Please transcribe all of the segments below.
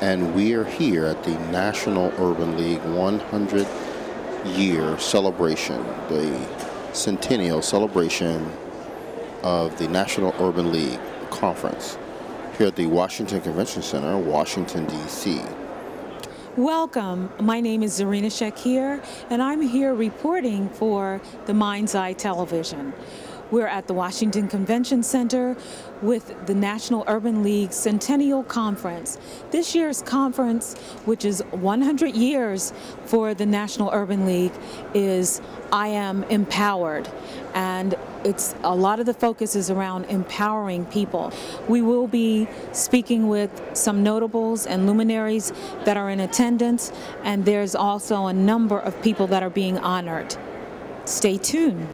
and we are here at the National Urban League 100-year celebration, the Centennial celebration of the National Urban League Conference here at the Washington Convention Center, Washington, D.C. Welcome. My name is Zarinah Shakir, and I'm here reporting for the Mind's Eye Television. We're at the Washington Convention Center with the National Urban League Centennial Conference. This year's conference, which is 100 years for the National Urban League, is I Am Empowered. And a lot of the focus is around empowering people. We will be speaking with some notables and luminaries that are in attendance, and there's also a number of people that are being honored. Stay tuned.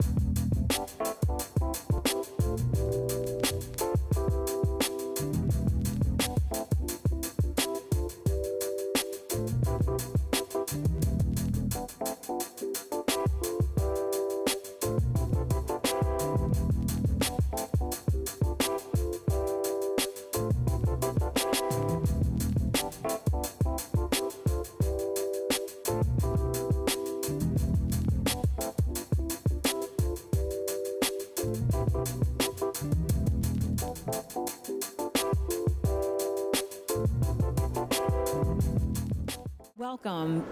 Welcome.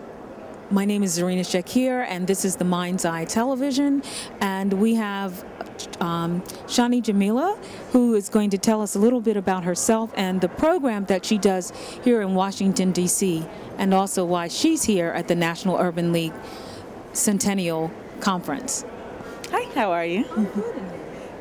My name is Zarinah Shakir, and this is the Mind's Eye Television, and we have Shani Jamila, who is going to tell us a little bit about herself and the program that she does here in Washington, D.C., and also why she's here at the National Urban League Centennial Conference. Hi, how are you?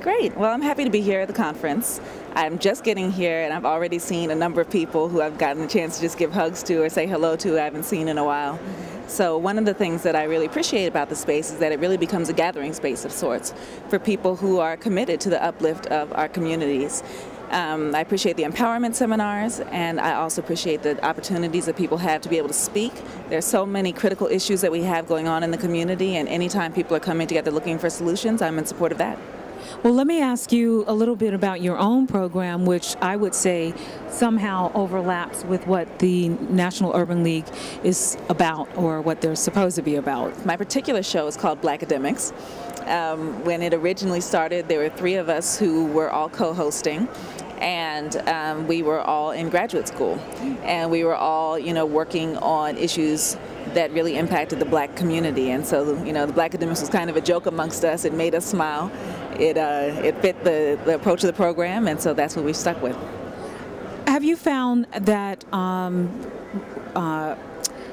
Great. Well, I'm happy to be here at the conference. I'm just getting here, and I've already seen a number of people who I've gotten a chance to just give hugs to or say hello to I haven't seen in a while. So one of the things that I really appreciate about the space is that it really becomes a gathering space of sorts for people who are committed to the uplift of our communities. I appreciate the empowerment seminars, and I also appreciate the opportunities that people have to be able to speak. There's so many critical issues that we have going on in the community, and anytime people are coming together looking for solutions, I'm in support of that. Well, let me ask you a little bit about your own program, which I would say somehow overlaps with what the National Urban League is about, or what they're supposed to be about. My particular show is called Black Academics. When it originally started, there were 3 of us who were all co-hosting, and we were all in graduate school, and we were all, working on issues that really impacted the Black community. And so, the Black Academics was kind of a joke amongst us. It made us smile. It fit the approach of the program, and so that's what we stuck with. Have you found that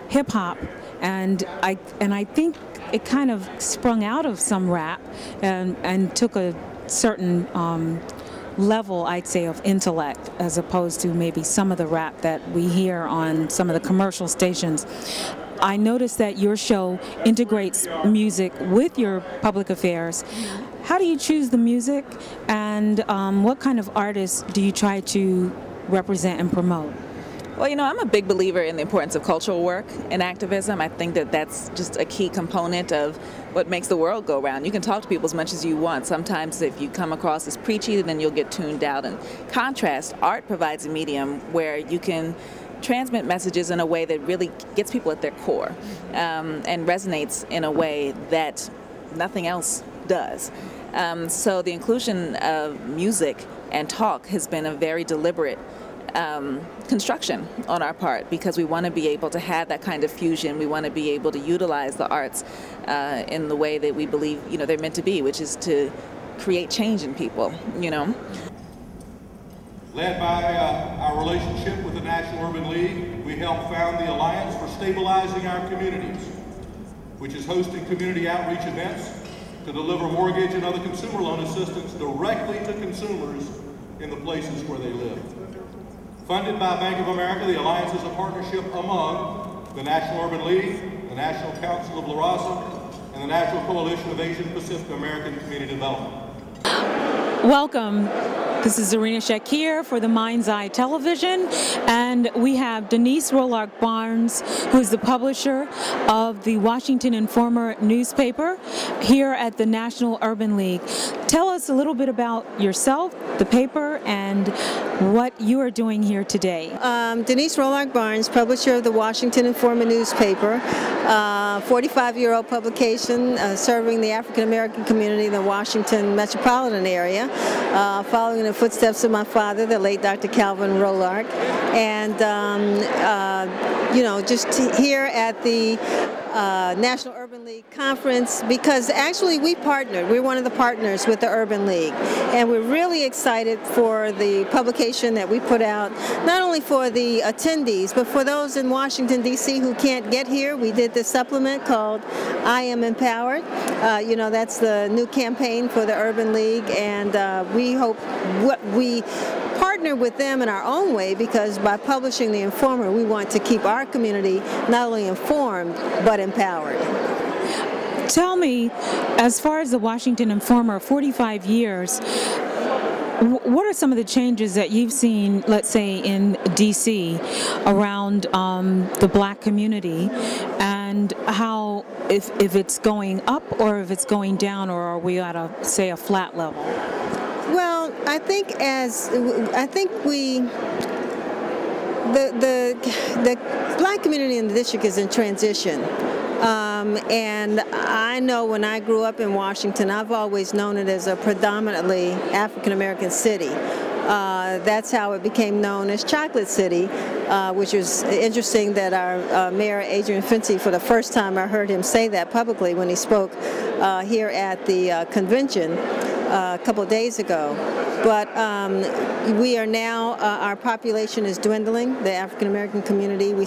hip hop, and I think it kind of sprung out of some rap and took a certain level, I'd say, of intellect, as opposed to maybe some of the rap that we hear on some of the commercial stations. I noticed that your show integrates music with your public affairs. How do you choose the music, and what kind of artists do you try to represent and promote? Well, I'm a big believer in the importance of cultural work and activism. I think that that's just a key component of what makes the world go round. You can talk to people as much as you want. Sometimes if you come across as preachy, then you'll get tuned out. In contrast, art provides a medium where you can transmit messages in a way that really gets people at their core and resonates in a way that nothing else does. So the inclusion of music and talk has been a very deliberate construction on our part, because we want to be able to have that kind of fusion. We want to be able to utilize the arts in the way that we believe they're meant to be, which is to create change in people. Led by our relationship with the National Urban League, we helped found the Alliance for Stabilizing Our Communities, which is hosting community outreach events to deliver mortgage and other consumer loan assistance directly to consumers in the places where they live. Funded by Bank of America, the Alliance is a partnership among the National Urban League, the National Council of La Raza, and the National Coalition of Asian Pacific American Community Development. Welcome. This is Zarinah Shakir for the Mind's Eye Television, and we have Denise Rolark Barnes, who is the publisher of the Washington Informer newspaper here at the National Urban League. Tell us a little bit about yourself, the paper, and what you are doing here today. Denise Rolark Barnes, publisher of the Washington Informer newspaper, 45-year-old publication serving the African American community in the Washington metropolitan area, following in the footsteps of my father, the late Dr. Calvin Rolark, and just here at the National Urban League Conference, because actually we partnered. We're one of the partners with the Urban League, and we're really excited for the publication that we put out, not only for the attendees, but for those in Washington, D.C. who can't get here. We did this supplement called I Am Empowered. That's the new campaign for the Urban League, and we hope we partner with them in our own way, because by publishing the Informer, we want to keep our community not only informed, but empowered. Tell me, as far as the Washington Informer, 45 years, what are some of the changes that you've seen, let's say, in D.C. around the black community, and how, if it's going up or if it's going down, or are we at say, a flat level? Well, I think the black community in the district is in transition. And I know when I grew up in Washington, I've always known it as a predominantly African-American city. That's how it became known as Chocolate City, which was interesting that our Mayor Adrian Fenty, for the first time I heard him say that publicly when he spoke here at the convention a couple of days ago. But we are now, our population is dwindling, the African American community. We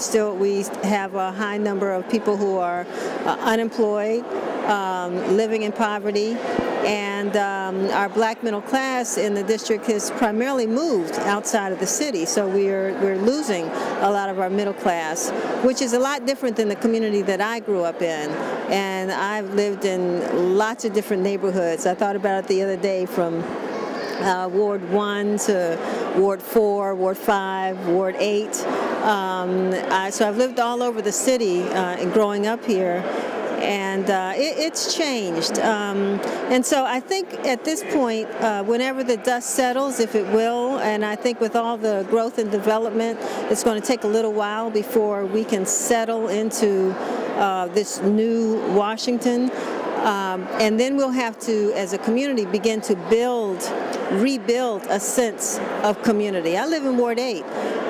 have a high number of people who are unemployed, living in poverty, and our black middle class in the district has primarily moved outside of the city. So we're losing a lot of our middle class, which is a lot different than the community that I grew up in. And I've lived in lots of different neighborhoods. I thought about it the other day, from Ward 1 to Ward 4, Ward 5, Ward 8. So I've lived all over the city growing up here, and it's changed. And so I think at this point, whenever the dust settles, if it will, and I think with all the growth and development, it's going to take a little while before we can settle into this new Washington. And then we'll have to, as a community, begin to rebuild a sense of community. I live in Ward 8,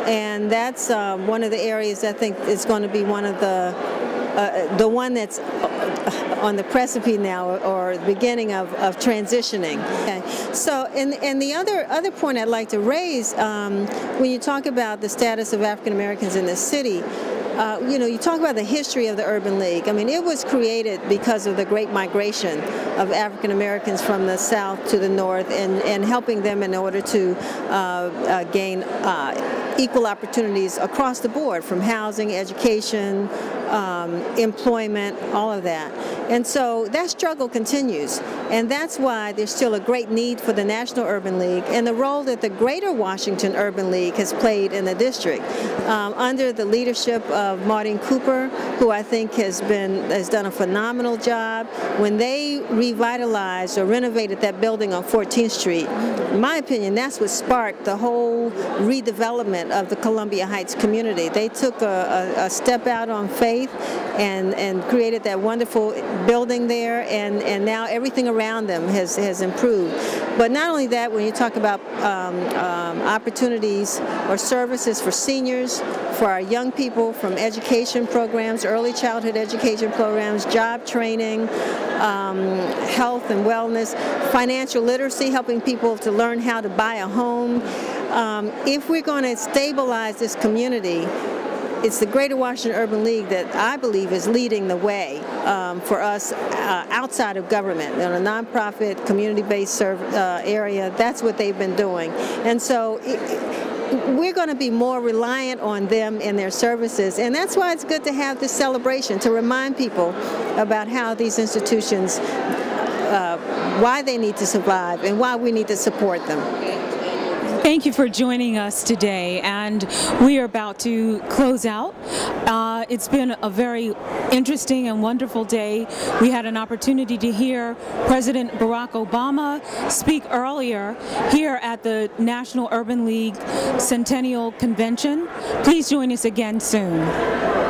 and that's one of the areas I think is going to be one of the one that's on the precipice now, or the beginning of transitioning. Okay. So, and the other point I'd like to raise, when you talk about the status of African Americans in this city, you talk about the history of the Urban League. I mean, it was created because of the great migration of African Americans from the south to the north, and helping them in order to gain equal opportunities across the board, from housing, education, employment, all of that. And so that struggle continues, and that's why there's still a great need for the National Urban League and the role that the Greater Washington Urban League has played in the district, under the leadership of Maureen Cooper, who I think has done a phenomenal job. When they revitalized or renovated that building on 14th Street, in my opinion, that's what sparked the whole redevelopment of the Columbia Heights community. They took a step out on faith and created that wonderful building there, and now everything around them has improved. But not only that, when you talk about opportunities or services for seniors, for our young people, from education programs, early childhood education programs, job training, health and wellness, financial literacy, helping people to learn how to buy a home. If we're going to stabilize this community, it's the Greater Washington Urban League that I believe is leading the way for us outside of government. In a nonprofit, community-based area, that's what they've been doing. And so we're going to be more reliant on them and their services, and that's why it's good to have this celebration, to remind people about how these institutions, why they need to survive and why we need to support them. Thank Thank you for joining us today, and we are about to close out. It's been a very interesting and wonderful day. We had an opportunity to hear President Barack Obama speak earlier here at the National Urban League Centennial Convention. Please join us again soon.